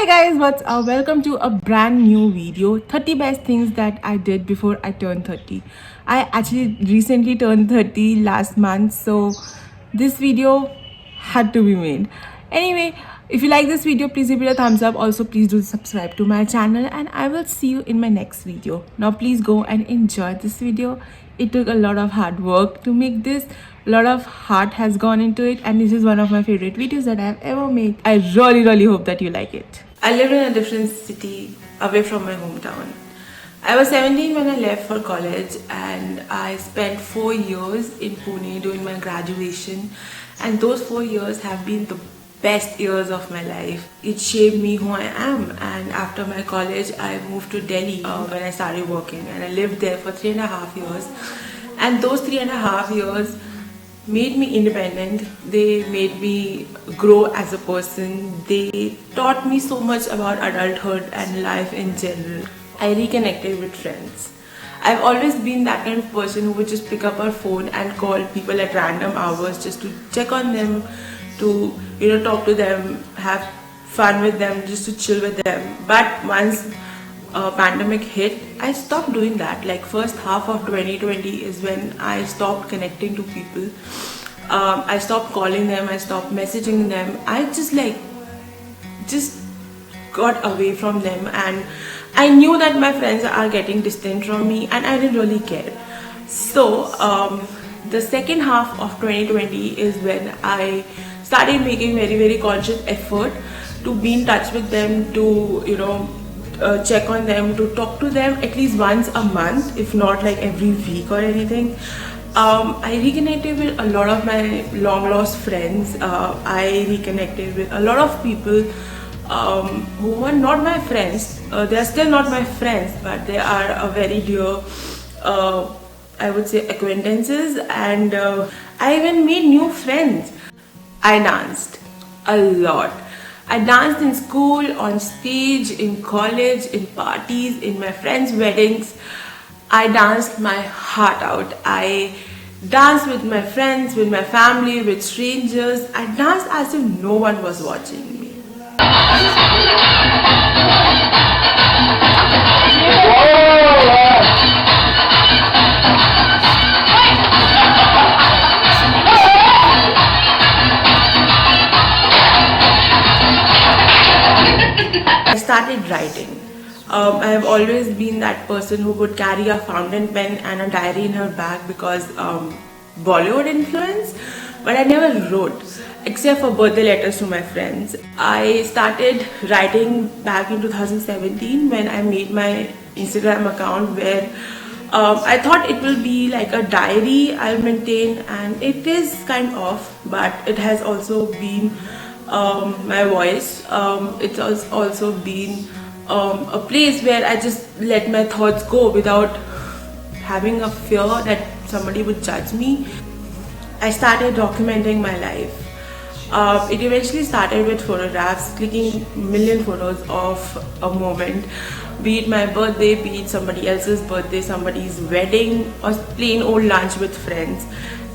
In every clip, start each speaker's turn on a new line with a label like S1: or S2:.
S1: Hi guys, what's up? Welcome to a brand new video, 30 best things that I did before I turned 30. I actually recently turned 30 last month, so this video had to be made. Anyway, if you like this video, please give it a thumbs up. Also, please do subscribe to my channel and I will see you in my next video. Now please go and enjoy this video. It took a lot of hard work to make this. A lot of heart has gone into it, and this is one of my favorite videos that I have ever made. I really hope that you like it. I lived in a different city away from my hometown. I was 17 when I left for college, and I spent 4 years in Pune doing my graduation, and those 4 years have been the best years of my life. It shaped me who I am, and after my college I moved to Delhi when I started working, and I lived there for 3.5 years, and those 3.5 years made me independent. They made me grow as a person. They taught me so much about adulthood and life in general. I reconnected with friends. I've always been that kind of person who would just pick up her phone and call people at random hours just to check on them, to talk to them, have fun with them, just to chill with them. But once pandemic hit, I stopped doing that. Like first half of 2020 is when I stopped connecting to people. I stopped calling them, I stopped messaging them. I just got away from them, and I knew that my friends are getting distant from me, and I didn't really care. So the second half of 2020 is when I started making very conscious effort to be in touch with them, to check on them, to talk to them at least once a month, if not like every week or anything. I reconnected with a lot of my long lost friends. I reconnected with a lot of people who were not my friends. They are still not my friends, but they are a very dear, I would say, acquaintances, and I even made new friends. I danced a lot. I danced in school, on stage, in college, in parties, in my friends' weddings. I danced my heart out. I danced with my friends, with my family, with strangers. I danced as if no one was watching me. I started writing. I have always been that person who would carry a fountain pen and a diary in her bag because Bollywood influence, but I never wrote except for birthday letters to my friends. I started writing back in 2017 when I made my Instagram account, where I thought it will be like a diary I'll maintain, and it is kind of, but it has also been my voice. It has also been a place where I just let my thoughts go without having a fear that somebody would judge me. I started documenting my life. It eventually started with photographs, clicking million photos of a moment, be it my birthday, be it somebody else's birthday, somebody's wedding, or plain old lunch with friends.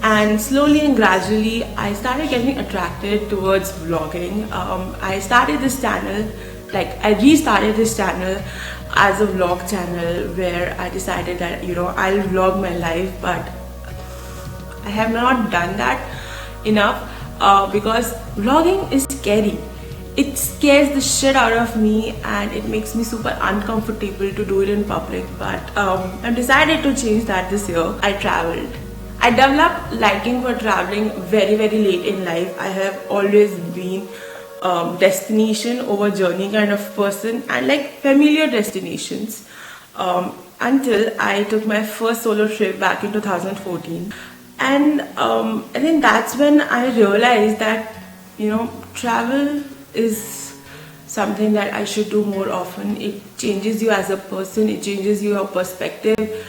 S1: And slowly and gradually I started getting attracted towards vlogging. I started this channel, I restarted this channel as a vlog channel, where I decided that I'll vlog my life, but I have not done that enough because vlogging is scary. It scares the shit out of me, and it makes me super uncomfortable to do it in public. But I've decided to change that this year. I traveled. I developed liking for traveling very late in life. I have always been destination over journey kind of person, and like familiar destinations, until I took my first solo trip back in 2014. And I think that's when I realized that travel is something that I should do more often. It changes you as a person, it changes your perspective,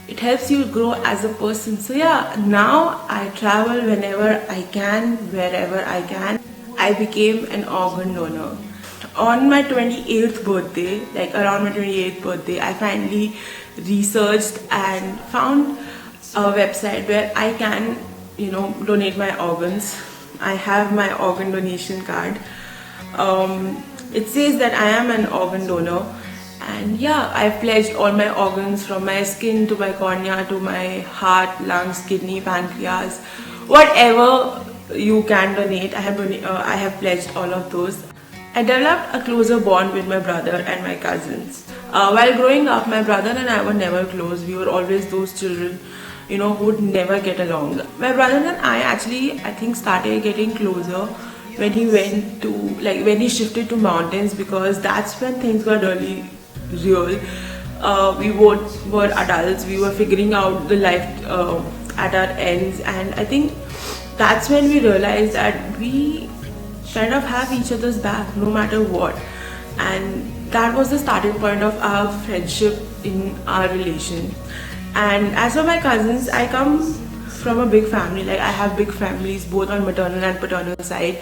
S1: it helps you grow as a person. So yeah, now I travel whenever I can, wherever I can. I became an organ donor. On my 28th birthday, around my 28th birthday, I finally researched and found a website where I can, donate my organs. I have my organ donation card. It says that I am an organ donor, and yeah, I've pledged all my organs from my skin to my cornea to my heart, lungs, kidney, pancreas, whatever you can donate. I have pledged all of those. I developed a closer bond with my brother and my cousins. While growing up, my brother and I were never close. We were always those children, who would never get along. My brother and I actually, I think, started getting closer when he went to, when he shifted to mountains, because that's when things got really real. We both were adults. We were figuring out the life at our ends, and I think that's when we realized that we kind of have each other's back no matter what, and that was the starting point of our friendship in our relation. And as for my cousins, I come from a big family. Like, I have big families both on maternal and paternal side,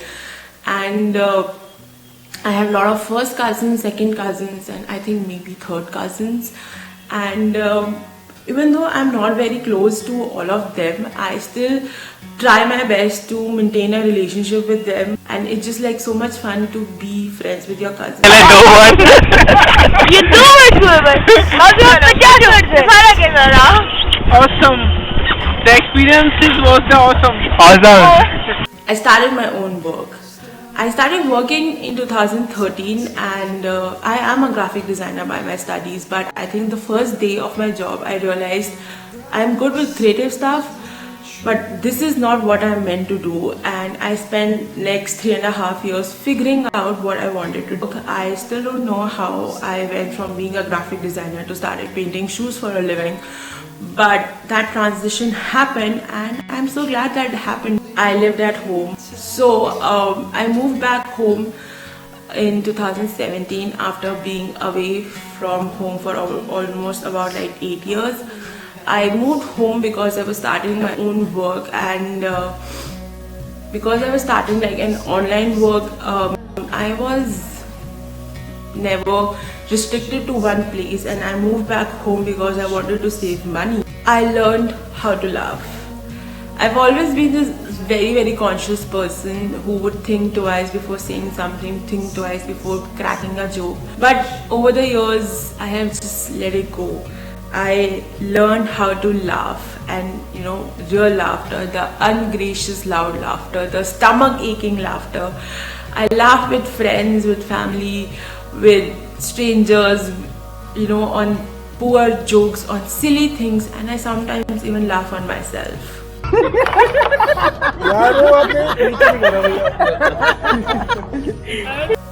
S1: and I have a lot of first cousins, second cousins, and I think maybe third cousins. And even though I'm not very close to all of them, I still try my best to maintain a relationship with them, and it's just like so much fun to be friends with your cousins.
S2: You do it, awesome. The experiences was the awesome.
S1: I started my own work. I started working in 2013, and I am a graphic designer by my studies, but I think the first day of my job I realized I'm good with creative stuff, but this is not what I'm meant to do. And I spent next 3.5 years figuring out what I wanted to do. I still don't know how I went from being a graphic designer to started painting shoes for a living, but that transition happened, and I'm so glad that it happened. I lived at home, so I moved back home in 2017 after being away from home for almost about 8 years. I moved home because I was starting my own work, and because I was starting an online work, I was never restricted to one place, and I moved back home because I wanted to save money. I learned how to laugh. I've always been this very conscious person who would think twice before saying something, think twice before cracking a joke. But over the years, I have just let it go. I learned how to laugh, and real laughter, the ungracious loud laughter, the stomach aching laughter. I laugh with friends, with family, with strangers, on poor jokes, on silly things, and I sometimes even laugh on myself.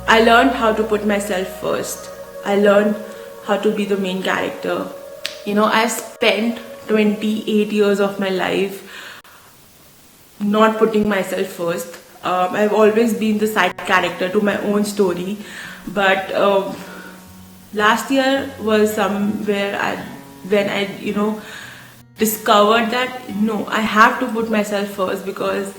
S1: I learned how to put myself first. I learned how to be the main character. I've spent 28 years of my life not putting myself first. I've always been the side character to my own story, but last year was somewhere when I discovered that no, I have to put myself first, because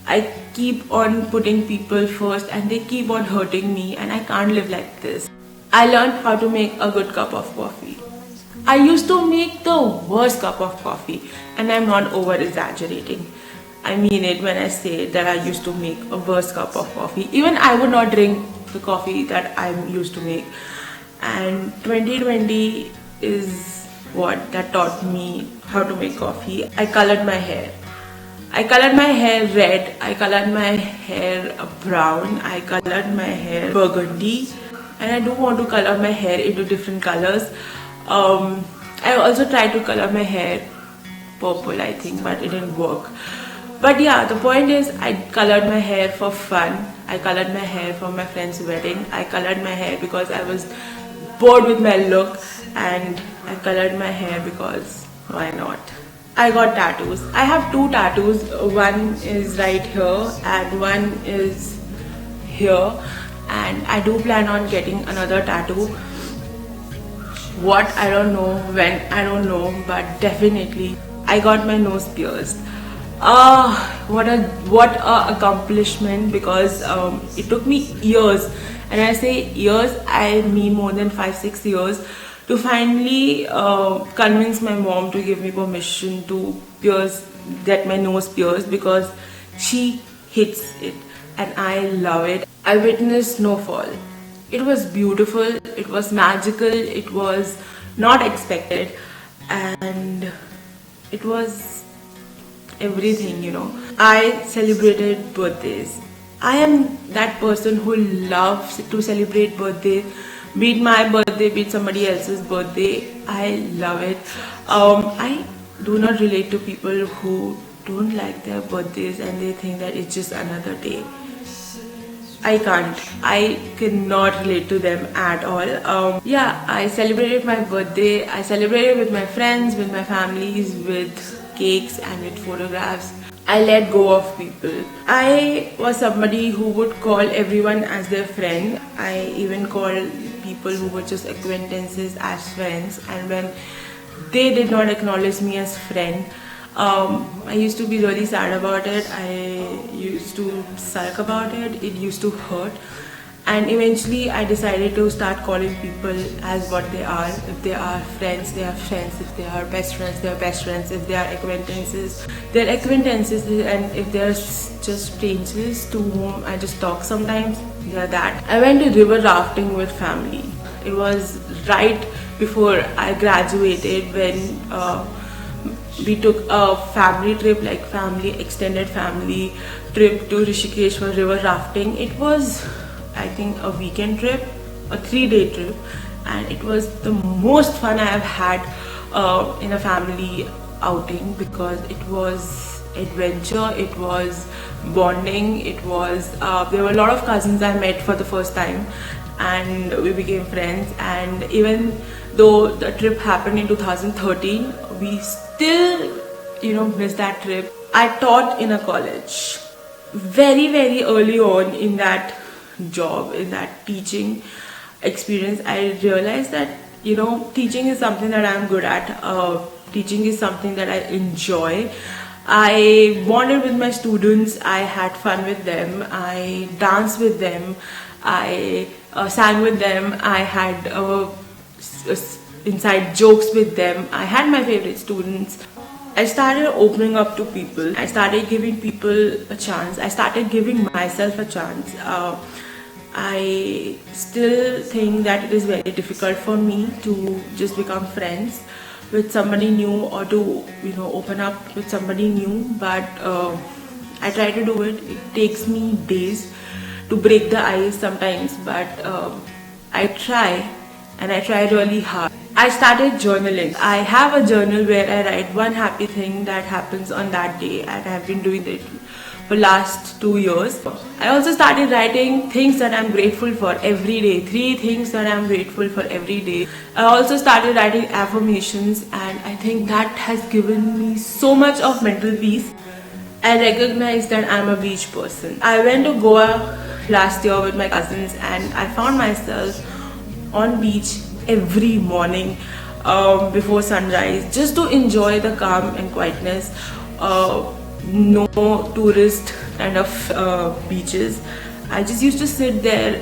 S1: I keep on putting people first and they keep on hurting me, and I can't live like this. I learned how to make a good cup of coffee. I used to make the worst cup of coffee, and I'm not over exaggerating. I mean it when I say that I used to make a worst cup of coffee. Even I would not drink the coffee that I'm used to make. And 2020 is what that taught me how to make coffee. I colored my hair. I colored my hair red, I colored my hair brown, I colored my hair burgundy, and I do want to color my hair into different colors. I also tried to color my hair purple, I think, but it didn't work. But yeah, the point is, I colored my hair for fun. I colored my hair for my friend's wedding. I colored my hair because I was bored with my look, and I colored my hair because why not? I got tattoos. I have 2 tattoos. One is right here and one is here, and I do plan on getting another tattoo. What, I don't know, when, I don't know, but definitely I got my nose pierced. What a accomplishment, because it took me years, and I say years, I mean more than 5-6 years, to finally convince my mom to give me permission to get my nose pierced, because she hates it and I love it. I witnessed snowfall. It was beautiful, it was magical, it was not expected, and it was everything, you know. I celebrated birthdays. I am that person who loves to celebrate birthdays, be it my birthday, be it somebody else's birthday. I love it. I do not relate to people who don't like their birthdays and they think that it's just another day. I can't. I cannot relate to them at all. Yeah, I celebrated my birthday. I celebrated with my friends, with my families, with cakes and with photographs. I let go of people. I was somebody who would call everyone as their friend. I even called people who were just acquaintances as friends. And when they did not acknowledge me as friend, I used to be really sad about it. I used to sulk about it. It used to hurt. And eventually I decided to start calling people as what they are. If they are friends, they are friends. If they are best friends, they are best friends. If they are acquaintances, they are acquaintances. And if they are just strangers to whom I just talk sometimes, they are that. I went to river rafting with family. It was right before I graduated when we took a family trip, like extended family trip to Rishikesh for river rafting. It was, I think, a weekend trip, a 3-day trip, and it was the most fun I have had in a family outing, because it was adventure, it was bonding, it was there were a lot of cousins I met for the first time and we became friends. And even though the trip happened in 2013, we still, you know, missed that trip. I taught in a college. Very early on in that job, in that teaching experience, I realized that, you know, teaching is something that I'm good at. Teaching is something that I enjoy. I bonded with my students, I had fun with them, I danced with them, I sang with them, I had inside jokes with them. I had my favorite students. I started opening up to people. I started giving people a chance. I started giving myself a chance. I still think that it is very difficult for me to just become friends with somebody new, or to, you know, open up with somebody new, but I try to do it. It takes me days to break the ice sometimes, but I try, and I try really hard. I started journaling. I have a journal where I write one happy thing that happens on that day, and I have been doing it for last 2 years. I also started writing things that I'm grateful for every day. 3 things that I'm grateful for every day. I also started writing affirmations, and I think that has given me so much of mental peace. I recognize that I'm a beach person. I went to Goa last year with my cousins, and I found myself on beach every morning before sunrise, just to enjoy the calm and quietness. No tourist kind of beaches. I just used to sit there,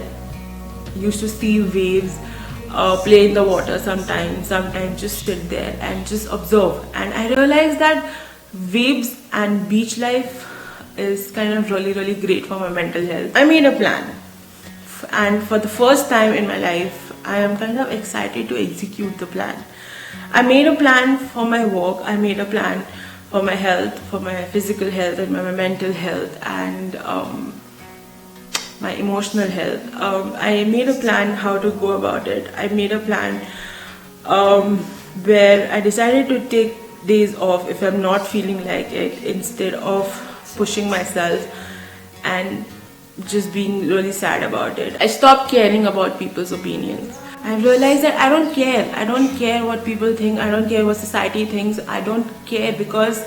S1: used to see waves, play in the water sometimes just sit there and just observe. And I realized that waves and beach life is kind of really great for my mental health. I made a plan, and for the first time in my life, I am kind of excited to execute the plan. I made a plan for my work, I made a plan for my health, for my physical health and my mental health, and my emotional health. I made a plan how to go about it. I made a plan where I decided to take days off if I'm not feeling like it, instead of pushing myself and just being really sad about it. I stopped caring about people's opinions. I realized that I don't care. I don't care what people think. I don't care what society thinks. I don't care, because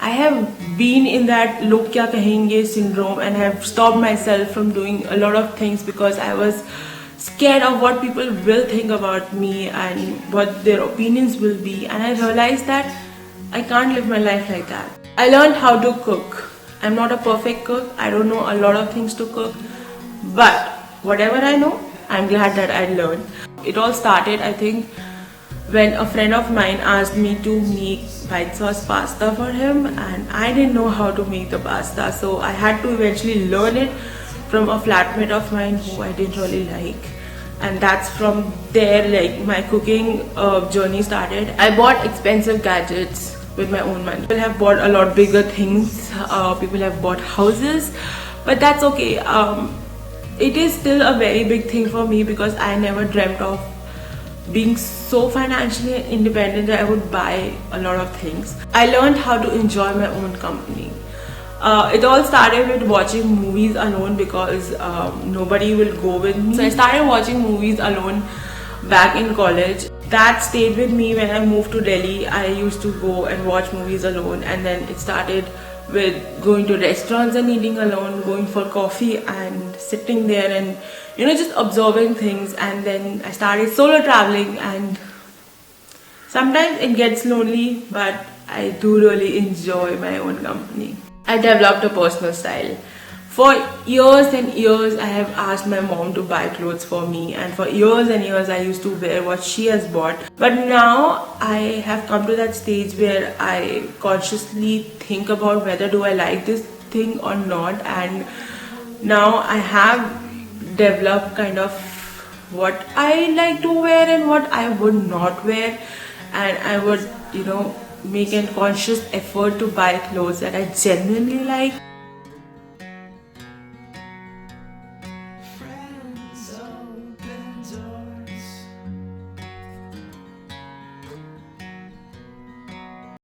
S1: I have been in that log kya kahenge syndrome, and have stopped myself from doing a lot of things because I was scared of what people will think about me and what their opinions will be. And I realized that I can't live my life like that. I learned how to cook. I'm not a perfect cook. I don't know a lot of things to cook, but whatever I know, I'm glad that I learned. It all started, I think, when a friend of mine asked me to make white sauce pasta for him, and I didn't know how to make the pasta, so I had to eventually learn it from a flatmate of mine who I didn't really like, and that's from there like my cooking journey started. I bought expensive gadgets with my own money. People have bought a lot bigger things, people have bought houses, but that's okay. It is still a very big thing for me because I never dreamt of being so financially independent that I would buy a lot of things. I learned how to enjoy my own company. It all started with watching movies alone because nobody will go with me. So I started watching movies alone back in college. That stayed with me when I moved to Delhi. I used to go and watch movies alone, and then it started with going to restaurants and eating alone, going for coffee and sitting there and just observing things. And then I started solo traveling, and sometimes it gets lonely, but I do really enjoy my own company. I developed a personal style. For years and years, I have asked my mom to buy clothes for me, and for years and years, I used to wear what she has bought. But now I have come to that stage where I consciously think about whether do I like this thing or not, and now I have developed kind of what I like to wear and what I would not wear, and I would make a conscious effort to buy clothes that I genuinely like.